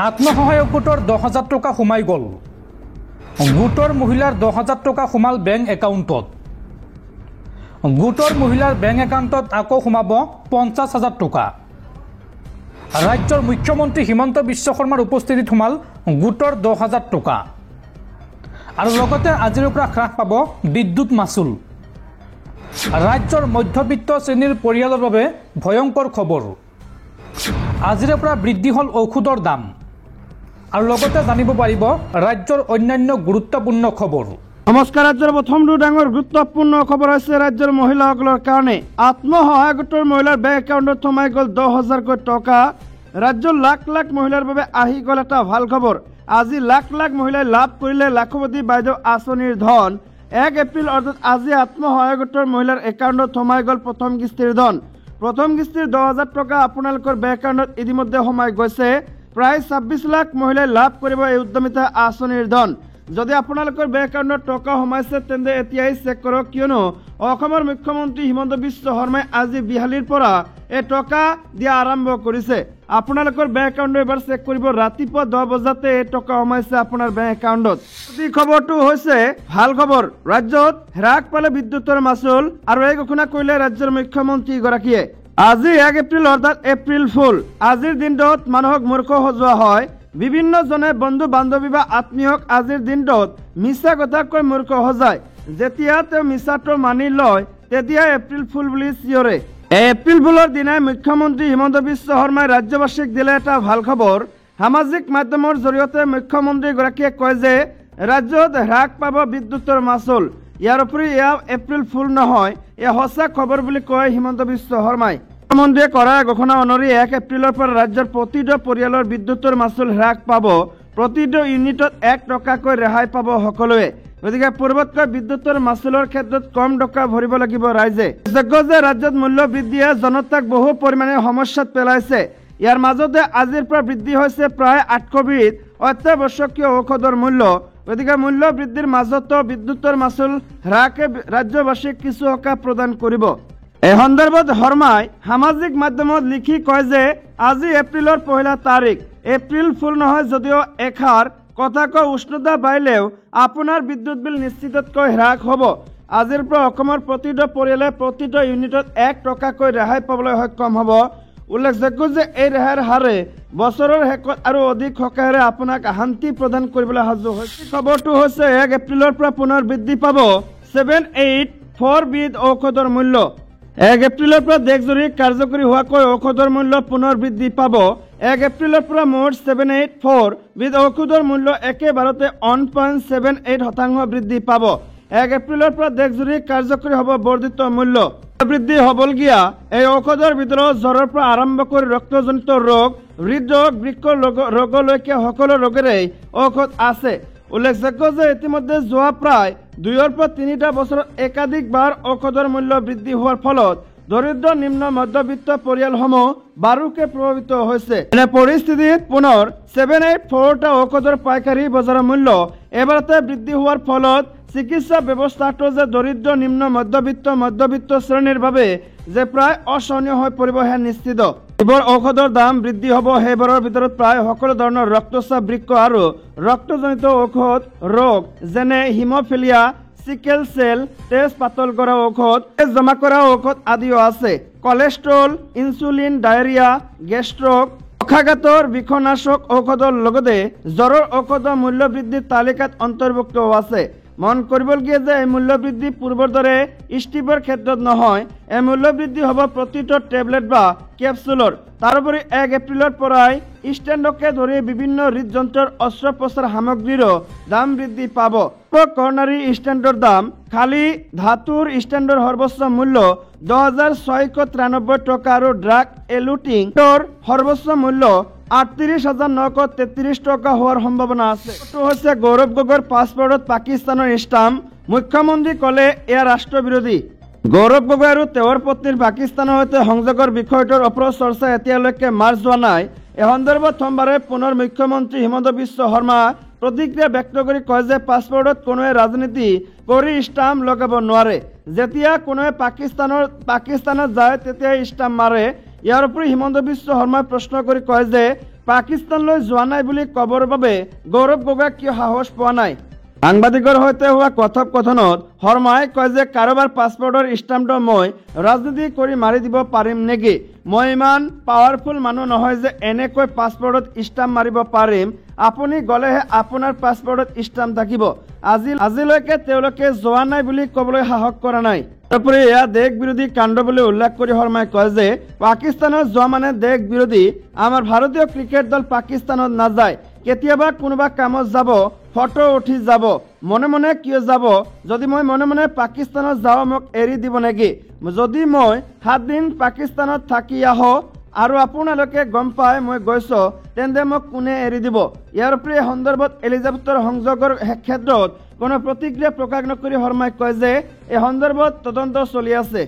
আত্মসহায়ক গোটৰ 10,000 টকা সোমাই গ'ল। গোটৰ মহিলাৰ 10,000 টকা সোমাল বেংক একাউণ্টত। গোটৰ মহিলাৰ বেংক একাউণ্টত আকৌ সোমাব 50,000 টকা। ৰাজ্যৰ মুখ্যমন্ত্ৰী হিমন্ত বিশ্ব শৰ্মাৰ উপস্থিতিত সোমাল গোটৰ 10,000 টকা। আৰু লগতে আজিৰ পৰা হ্ৰাস পাব বিদ্যুৎ মাচুল। ৰাজ্যৰ মধ্যবিত্ত শ্ৰেণীৰ পৰিয়ালৰ বাবে ভয়ংকৰ খবৰ। আজিৰ পৰা বৃদ্ধি হ'ল ঔষধৰ দাম। আৰু লগতে জানিব পাৰিব ৰাজ্যৰ অন্যান্য গুৰুত্বপূৰ্ণ খবৰ। নমস্কাৰ। ৰাজ্যৰ প্ৰথমটো ডাঙৰ গুৰুত্বপূৰ্ণ খবৰ হৈছে ৰাজ্যৰ মহিলাসকলৰ কাৰণে আত্মসহায়ক গোটৰ মহিলাৰ বেংক একাউণ্টত সোমাই গ'ল 10,000 টকা। ৰাজ্যৰ লাখ লাখ মহিলাৰ বাবে আহি গ'ল এটা ভাল খবৰ। আজি লাখ লাখ মহিলাই লাভ কৰিলে লাখপতি বাইদেউ আঁচনিৰ ধন। 1 এপ্ৰিল অৰ্থাৎ আজি আত্মসহায়ক গোটৰ মহিলাৰ একাউণ্টত সোমাই গ'ল প্ৰথম কিস্তিৰ ধন। প্ৰথম কিস্তিৰ 10,000 টকা আপোনালোকৰ বেংক একাউণ্টত ইতিমধ্যে সোমাই গৈছে। প্ৰায় 26 লাখ মহিলাই লাভ কৰিব এই উদ্যমিতা আঁচনিৰ ধন। যদি আপোনালোকৰ বেংক একাউণ্টত টকা সোমাইছে তেন্তে এতিয়াই চেক কৰক, কিয়নো অসমৰ মুখ্যমন্ত্ৰী হিমন্ত বিশ্ব শৰ্মাই আজি বিহালীৰ পৰা এই টকা দিয়া আৰম্ভ কৰিছে। আপোনালোকৰ বেংক একাউণ্ট এবাৰ চেক কৰিব। ৰাতিপুৱা 10 বজাতে এই টকা সোমাইছে আপোনাৰ বেংক একাউণ্টত। এই খবৰটো হৈছে ভাল খবৰ। ৰাজ্যত হ্ৰাস পালে বিদ্যুতৰ মাচুল আৰু এই ঘোষণা কৰিলে ৰাজ্যৰ মুখ্যমন্ত্ৰীগৰাকীয়ে। আজি 1 এপ্ৰিল অৰ্থাৎ এপ্ৰিল ফুল। আজিৰ দিনটোত মানুহক মূৰ্খ সজোৱা হয়। বিভিন্নজনে বন্ধু বান্ধৱী বা আত্মীয়ক আজিৰ দিনটোত মিছা কথা কৈ মূৰ্খ সজায়। যেতিয়া তেওঁ মিছাটো মানি লয় তেতিয়া এপ্ৰিল ফুল বুলি চিঞৰে। এই এপ্ৰিল ফুলৰ দিনাই মুখ্যমন্ত্ৰী হিমন্ত বিশ্ব শৰ্মাই ৰাজ্যবাসীক দিলে এটা ভাল খবৰ। সামাজিক মাধ্যমৰ জৰিয়তে মুখ্যমন্ত্ৰীগৰাকীয়ে কয় যে ৰাজ্যত হ্ৰাস পাব বিদ্যুতৰ মাচুল। ইয়াৰ উপৰি এয়া এপ্ৰিল ফুল নহয়, এয়া সঁচা খবৰ বুলি কয় হিমন্ত বিশ্ব শৰ্মাই। মুখ্যমন্ত্ৰীয়ে কৰা ঘোষণা অনুসৰি 1 এপ্ৰিলৰ পৰা ৰাজ্যৰ প্ৰতিটো পৰিয়ালৰ বিদ্যুতৰ মাচুল হ্ৰাস পাব। প্ৰতিটো ইউনিটত 1 টকাকৈ ৰেহাই পাব সকলোৱে। গতিকে পূৰ্বতকৈ বিদ্যুতৰ মাচুলৰ ক্ষেত্ৰত কম টকা ভৰিব লাগিব ৰাইজে। যোগ্য যে ৰাজ্যত মূল্য বৃদ্ধিয়ে জনতাক বহু পৰিমাণে সমস্যাত পেলাইছে। ইয়াৰ মাজতে আজিৰ পৰা বৃদ্ধি হৈছে প্ৰায় 800বিধ অত্যাৱশ্যকীয় ঔষধৰ মূল্য। গতিকে মূল্য বৃদ্ধিৰ মাজতো বিদ্যুতৰ মাচুল হ্ৰাসে ৰাজ্যবাসীক কিছু সকাহ প্ৰদান কৰিব। এই সন্দৰ্ভত শৰ্মাই সামাজিক মাধ্যমত লিখি কয় যে আজি এপ্ৰিলৰ 1 তাৰিখ। এপ্ৰিল ফুল নহয় যদিও এষাৰ কথা কয়, উষ্ণতা বাঢ়িলেও আপোনাৰ বিদ্যুৎ বিল নিশ্চিততকৈ হ্ৰাস হ'ব। আজিৰ পৰা অসমৰ প্ৰতিটো পৰিয়ালে প্ৰতিটো ইউনিটত 1 টকাকৈ ৰেহাই পাবলৈ সক্ষম হ'ব। উল্লেখযোগ্য যে এই ৰেহাইৰ হাৰে বছৰৰ শেষত আৰু অধিক সকাহেৰে আপোনাক শান্তি প্ৰদান কৰিবলৈ সাজু হৈছে। খবৰটো হৈছে 1 এপ্ৰিলৰ পৰা পুনৰ বৃদ্ধি পাব 784 বিধ ঔষধৰ মূল্য। 1 এপ্ৰিলৰ পৰা দেশজুৰি কাৰ্যকৰী হোৱাকৈ ঔষধৰ মূল্য পুনৰ বৃদ্ধি পাব। 1 এপ্ৰিলৰ পৰা মুঠ 784 বিধ ঔষধৰ মূল্য একেবাৰতে 1.78% বৃদ্ধি পাব। 1 এপ্ৰিলৰ পৰা দেশজুৰি কাৰ্যকৰী হ'ব বৰ্ধিত মূল্য। বৃদ্ধি হ'বলগীয়া এই ঔষধৰ ভিতৰত জ্বৰৰ পৰা আৰম্ভ কৰি ৰক্তজনিত ৰোগ, হৃদৰোগ, বৃক্ক ৰোগলৈকে সকলো ৰোগেৰেই ঔষধ আছে। উল্লেখযোগ্য যে ইতিমধ্যে যোৱা প্ৰায় 2 পৰা 3টা বছৰত একাধিকবাৰ ঔষধৰ মূল্য বৃদ্ধি হোৱাৰ ফলত দৰিদ্ৰ নিম্ন মধ্যবিত্ত পৰিয়ালসমূহ বাৰুকে প্ৰভাৱিত হৈছে। এনে পৰিস্থিতিত পুনৰ 784টা ঔষধৰ পাইকাৰী বজাৰৰ মূল্য এবাৰতে বৃদ্ধি হোৱাৰ ফলত চিকিৎসা ব্যৱস্থাটো যে দৰিদ্ৰ নিম্ন মধ্যবিত্ত শ্ৰেণীৰ বাবে যে প্ৰায় অসহনীয় হৈ পৰিব সেয়া নিশ্চিত। যিবোৰ ঔষধৰ দাম বৃদ্ধি হ'ব সেইবোৰৰ ভিতৰত প্ৰায় সকলো ধৰণৰ ৰক্তচাপ, বৃক্ক আৰু ৰক্তজনিত ঔষধ, ৰোগ যেনে হিমোফিলিয়া, চিকেল চেল, তেজ পাতল কৰা ঔষধ, তেজ জমা কৰা ঔষধ আদিও আছে। কলেষ্ট্ৰল, ইনচুলিন, ডায়েৰিয়া, গেষ্ট্ৰক, পক্ষাঘাতৰ বিষনাশক ঔষধৰ লগতে জ্বৰৰ ঔষধৰ মূল্য বৃদ্ধিৰ তালিকাত অন্তৰ্ভুক্তও আছে। মন কৰিবলগীয়া যে এই মূল্য বৃদ্ধি পূৰ্বৰ দৰে ষ্টিপৰ ক্ষেত্ৰত নহয়। এই মূল্য বৃদ্ধি হ'ব প্ৰতিটো টেবলেট বা কেপচুলৰ। তাৰোপৰি 1 এপ্ৰিলৰ পৰাই ষ্টেণ্ডকে ধৰি বিভিন্ন হৃদযন্ত্ৰৰ অস্ত্ৰোপচাৰ সামগ্ৰীৰো দাম বৃদ্ধি পাব। কৰ্ণাৰী ষ্টেণ্ডৰ দাম খালী ধাতুৰ ষ্টেণ্ডৰ সৰ্বোচ্চ মূল্য 10,693 টকা আৰু ড্ৰাগ এলুটিংৰ সৰ্বোচ্চ মূল্য 38,933 টকা হোৱাৰ সম্ভাৱনা আছে। এইটো হৈছে গৌৰৱ গগৈৰ পাছপোৰ্টত পাকিস্তানৰ ষ্টাম্প। মুখ্যমন্ত্ৰী ক'লে এয়া ৰাষ্ট্ৰবিৰোধী। গৌৰৱ গগৈ আৰু তেওঁৰ পত্নীৰ পাকিস্তানৰ সৈতে সংযোগৰ বিষয়টোৰ ওপৰত চৰ্চা এতিয়ালৈকে মাৰ্চ হোৱা নাই। এই সন্দৰ্ভত সোমবাৰে পুনৰ মুখ্যমন্ত্ৰী হিমন্ত বিশ্ব শৰ্মা প্ৰতিক্ৰিয়া ব্যক্ত কৰি কয় যে পাছপোৰ্টত কোনোৱে ৰাজনীতি কৰি ষ্টাম্প লগাব নোৱাৰে। যেতিয়া কোনোৱে পাকিস্তানত যায় তেতিয়াই ষ্টাম্প মাৰে। ইয়াৰ উপৰি হিমন্ত বিশ্ব শৰ্মাই প্ৰশ্ন কৰি কয় যে পাকিস্তানলৈ যোৱা নাই বুলি ক'বৰ বাবে গৌৰৱ গগৈক কিয় সাহস পোৱা নাই? সাংবাদিকৰ সৈতে হোৱা কথোপকথনত শৰ্মাই কয় যে কাৰোবাৰ পাছপৰ্টৰ ষ্টাম্পটো মই ৰাজনীতি কৰি মাৰি দিব পাৰিম নেকি? মই ইমান পাৱাৰফুল মানুহ নহয় যে এনেকৈ পাছপৰ্টত ষ্টাম্প মাৰিব পাৰিম। আপুনি গ'লেহে আপোনাৰ পাছপৰ্টত ষ্টাম্প থাকিব। আজিলৈকে তেওঁলোকে যোৱা নাই বুলি ক'বলৈ সাহস কৰা নাই। তাৰোপৰি এয়া দেশ বিৰোধী কাণ্ড বুলি উল্লেখ কৰি শৰ্মাই কয় যে পাকিস্তানত যোৱা মানে দেশ বিৰোধী। আমাৰ ভাৰতীয় ক্ৰিকেট দল পাকিস্তানত নাযায়। কেতিয়াবা কোনোবা কামত যাব, ফটো উঠি যাব। মনে মনে কিয় যাব? যদি মই মনে মনে পাকিস্তানত যাওঁ মোক এৰি দিব নেকি? যদি মই 7 দিন পাকিস্তানত থাকি আহোঁ আৰু আপোনালোকে গম পায় মই গৈছোঁ, তেন্তে মোক কোনে এৰি দিব? ইয়াৰ উপৰি এই সন্দৰ্ভত এলিজাবেথৰ সংযোগৰ ক্ষেত্ৰত কোনো প্ৰতিক্ৰিয়া প্ৰকাশ নকৰি শৰ্মাই কয় যে এই সন্দৰ্ভত তদন্ত চলি আছে।